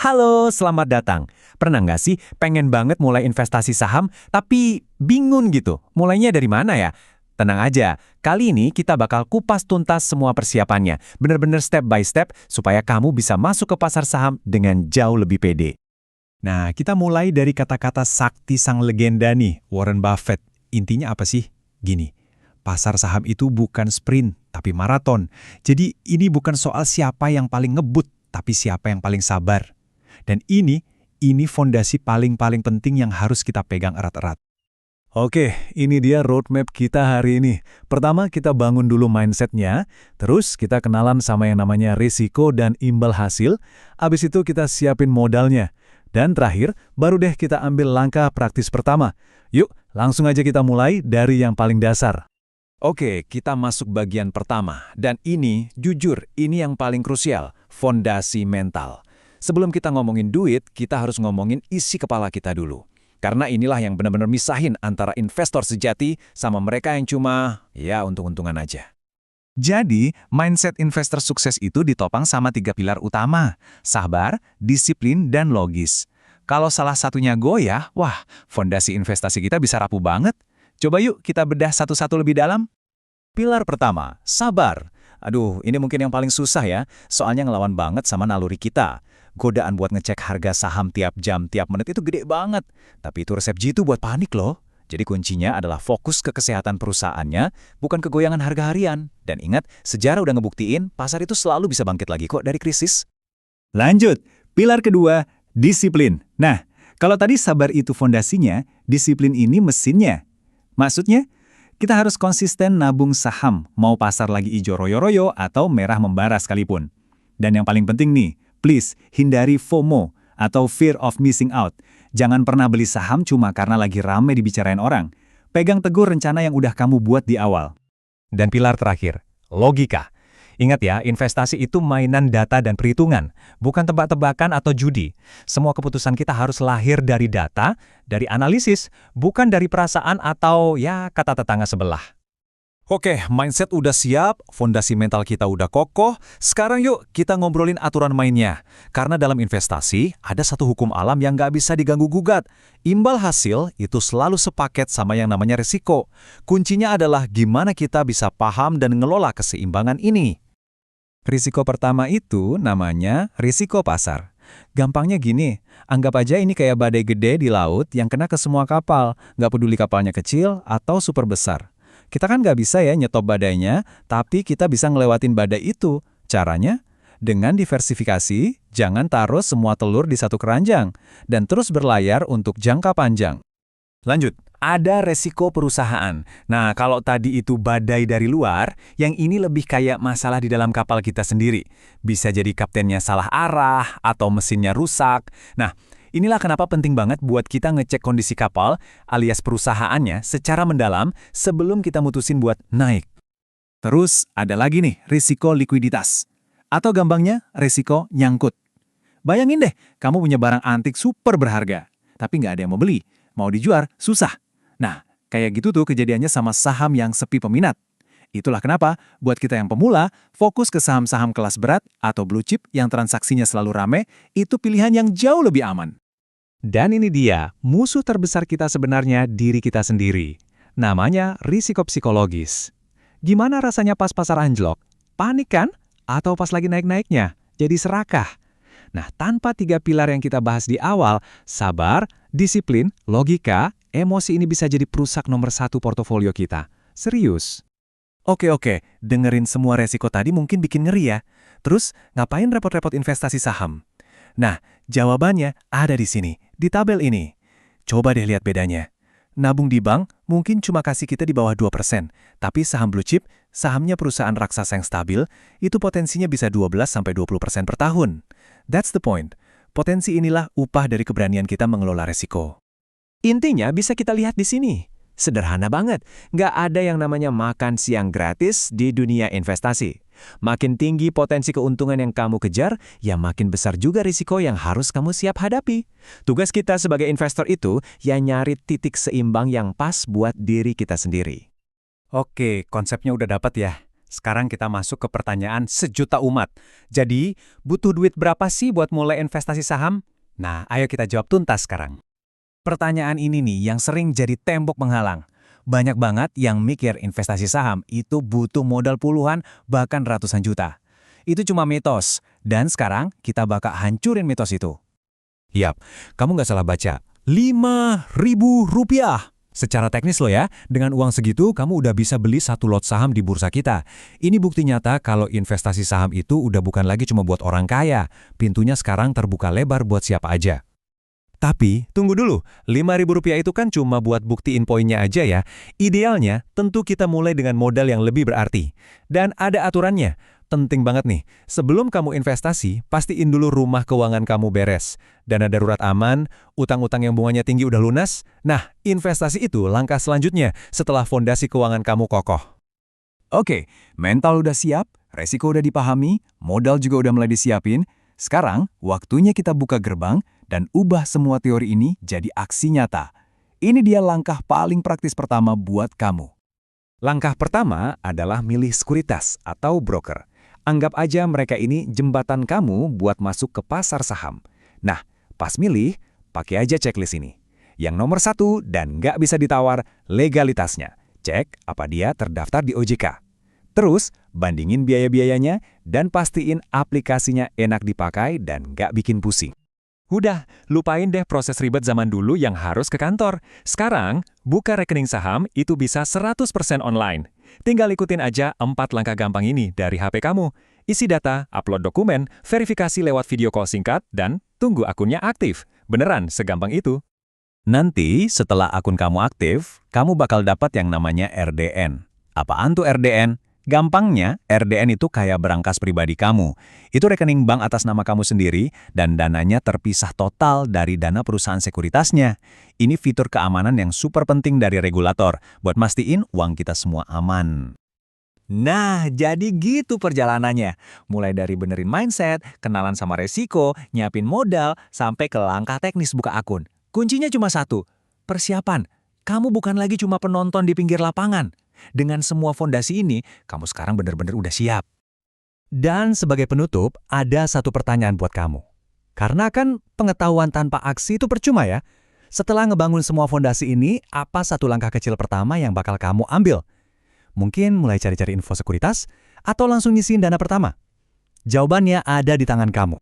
Halo, selamat datang. Pernah nggak sih pengen banget mulai investasi saham, tapi bingung gitu, mulainya dari mana ya? Tenang aja, kali ini kita bakal kupas tuntas semua persiapannya, bener-bener step by step supaya kamu bisa masuk ke pasar saham dengan jauh lebih pede. Nah, kita mulai dari kata-kata sakti sang legenda nih, Warren Buffett. Intinya apa sih? Gini, pasar saham itu bukan sprint, tapi maraton. Jadi ini bukan soal siapa yang paling ngebut, tapi siapa yang paling sabar. Dan ini fondasi paling-paling penting yang harus kita pegang erat-erat. Oke, ini dia roadmap kita hari ini. Pertama, kita bangun dulu mindset-nya, terus kita kenalan sama yang namanya risiko dan imbal hasil, abis itu kita siapin modalnya. Dan terakhir, baru deh kita ambil langkah praktis pertama. Yuk, langsung aja kita mulai dari yang paling dasar. Oke, kita masuk bagian pertama. Dan ini, jujur, ini yang paling krusial, fondasi mental. Sebelum kita ngomongin duit, kita harus ngomongin isi kepala kita dulu. Karena inilah yang benar-benar misahin antara investor sejati sama mereka yang cuma, ya untung-untungan aja. Jadi, mindset investor sukses itu ditopang sama 3 pilar utama. Sabar, disiplin, dan logis. Kalau salah satunya goyah, wah, fondasi investasi kita bisa rapuh banget. Coba yuk kita bedah satu-satu lebih dalam. Pilar pertama, sabar. Aduh, ini mungkin yang paling susah ya, soalnya ngelawan banget sama naluri kita. Godaan buat ngecek harga saham tiap jam, tiap menit itu gede banget. Tapi itu resep jitu buat panik loh. Jadi kuncinya adalah fokus ke kesehatan perusahaannya, bukan kegoyangan harga harian. Dan ingat, sejarah udah ngebuktiin, pasar itu selalu bisa bangkit lagi kok dari krisis. Lanjut, pilar kedua, disiplin. Nah, kalau tadi sabar itu fondasinya, disiplin ini mesinnya. Maksudnya, kita harus konsisten nabung saham, mau pasar lagi hijau royo-royo atau merah membara sekalipun. Dan yang paling penting nih, please, hindari FOMO atau fear of missing out. Jangan pernah beli saham cuma karena lagi rame dibicarain orang. Pegang teguh rencana yang udah kamu buat di awal. Dan pilar terakhir, logika. Ingat ya, investasi itu mainan data dan perhitungan, bukan tebak-tebakan atau judi. Semua keputusan kita harus lahir dari data, dari analisis, bukan dari perasaan atau ya kata tetangga sebelah. Oke, mindset udah siap, fondasi mental kita udah kokoh. Sekarang yuk kita ngobrolin aturan mainnya. Karena dalam investasi, ada satu hukum alam yang nggak bisa diganggu-gugat. Imbal hasil itu selalu sepaket sama yang namanya risiko. Kuncinya adalah gimana kita bisa paham dan ngelola keseimbangan ini. Risiko pertama itu namanya risiko pasar. Gampangnya gini, anggap aja ini kayak badai gede di laut yang kena ke semua kapal, nggak peduli kapalnya kecil atau super besar. Kita kan nggak bisa ya nyetop badainya, tapi kita bisa ngelewatin badai itu. Caranya? Dengan diversifikasi, jangan taruh semua telur di satu keranjang, dan terus berlayar untuk jangka panjang. Lanjut, ada resiko perusahaan. Nah, kalau tadi itu badai dari luar, yang ini lebih kayak masalah di dalam kapal kita sendiri. Bisa jadi kaptennya salah arah, atau mesinnya rusak. Nah, inilah kenapa penting banget buat kita ngecek kondisi kapal alias perusahaannya secara mendalam sebelum kita mutusin buat naik. Terus ada lagi nih, risiko likuiditas. Atau gampangnya, risiko nyangkut. Bayangin deh, kamu punya barang antik super berharga, tapi nggak ada yang mau beli. Mau dijual, susah. Nah, kayak gitu tuh kejadiannya sama saham yang sepi peminat. Itulah kenapa, buat kita yang pemula, fokus ke saham-saham kelas berat atau blue chip yang transaksinya selalu rame, itu pilihan yang jauh lebih aman. Dan ini dia, musuh terbesar kita sebenarnya diri kita sendiri. Namanya risiko psikologis. Gimana rasanya pas pasar anjlok? Panik kan? Atau pas lagi naik-naiknya? Jadi serakah? Nah, tanpa 3 pilar yang kita bahas di awal, sabar, disiplin, logika, emosi ini bisa jadi perusak nomor 1 portofolio kita. Serius. Oke, dengerin semua resiko tadi mungkin bikin ngeri ya. Terus, ngapain repot-repot investasi saham? Nah, jawabannya ada di sini, di tabel ini. Coba deh lihat bedanya. Nabung di bank mungkin cuma kasih kita di bawah 2%, tapi saham blue chip, sahamnya perusahaan raksasa yang stabil, itu potensinya bisa 12-20% per tahun. That's the point. Potensi inilah upah dari keberanian kita mengelola resiko. Intinya bisa kita lihat di sini. Sederhana banget, nggak ada yang namanya makan siang gratis di dunia investasi. Makin tinggi potensi keuntungan yang kamu kejar, ya makin besar juga risiko yang harus kamu siap hadapi. Tugas kita sebagai investor itu, ya nyari titik seimbang yang pas buat diri kita sendiri. Oke, konsepnya udah dapat ya. Sekarang kita masuk ke pertanyaan sejuta umat. Jadi, butuh duit berapa sih buat mulai investasi saham? Nah, ayo kita jawab tuntas sekarang. Pertanyaan ini nih yang sering jadi tembok penghalang. Banyak banget yang mikir investasi saham itu butuh modal puluhan, bahkan ratusan juta. Itu cuma mitos, dan sekarang kita bakal hancurin mitos itu. Yap, kamu nggak salah baca. Rp5.000. Secara teknis loh ya, dengan uang segitu kamu udah bisa beli satu lot saham di bursa kita. Ini bukti nyata kalau investasi saham itu udah bukan lagi cuma buat orang kaya. Pintunya sekarang terbuka lebar buat siapa aja. Tapi, tunggu dulu, Rp5.000 itu kan cuma buat buktiin poinnya aja ya. Idealnya, tentu kita mulai dengan modal yang lebih berarti. Dan ada aturannya. Penting banget nih, sebelum kamu investasi, pastiin dulu rumah keuangan kamu beres. Dana darurat aman, utang-utang yang bunganya tinggi udah lunas. Nah, investasi itu langkah selanjutnya setelah fondasi keuangan kamu kokoh. Oke, mental udah siap, resiko udah dipahami, modal juga udah mulai disiapin. Sekarang, waktunya kita buka gerbang dan ubah semua teori ini jadi aksi nyata. Ini dia langkah paling praktis pertama buat kamu. Langkah pertama adalah milih sekuritas atau broker. Anggap aja mereka ini jembatan kamu buat masuk ke pasar saham. Nah, pas milih, pakai aja checklist ini. Yang nomor 1 dan nggak bisa ditawar, legalitasnya. Cek apa dia terdaftar di OJK. Terus, bandingin biaya-biayanya dan pastiin aplikasinya enak dipakai dan nggak bikin pusing. Udah, lupain deh proses ribet zaman dulu yang harus ke kantor. Sekarang, buka rekening saham itu bisa 100% online. Tinggal ikutin aja 4 langkah gampang ini dari HP kamu. Isi data, upload dokumen, verifikasi lewat video call singkat, dan tunggu akunnya aktif. Beneran segampang itu. Nanti, setelah akun kamu aktif, kamu bakal dapat yang namanya RDN. Apaan tuh RDN? Gampangnya, RDN itu kayak berangkas pribadi kamu. Itu rekening bank atas nama kamu sendiri dan dananya terpisah total dari dana perusahaan sekuritasnya. Ini fitur keamanan yang super penting dari regulator buat mastiin uang kita semua aman. Nah, jadi gitu perjalanannya. Mulai dari benerin mindset, kenalan sama resiko, nyiapin modal, sampai ke langkah teknis buka akun. Kuncinya cuma satu, persiapan. Kamu bukan lagi cuma penonton di pinggir lapangan. Dengan semua fondasi ini, kamu sekarang benar-benar udah siap. Dan sebagai penutup, ada satu pertanyaan buat kamu. Karena kan pengetahuan tanpa aksi itu percuma ya. Setelah ngebangun semua fondasi ini, apa satu langkah kecil pertama yang bakal kamu ambil? Mungkin mulai cari-cari info sekuritas, atau langsung nyisiin dana pertama? Jawabannya ada di tangan kamu.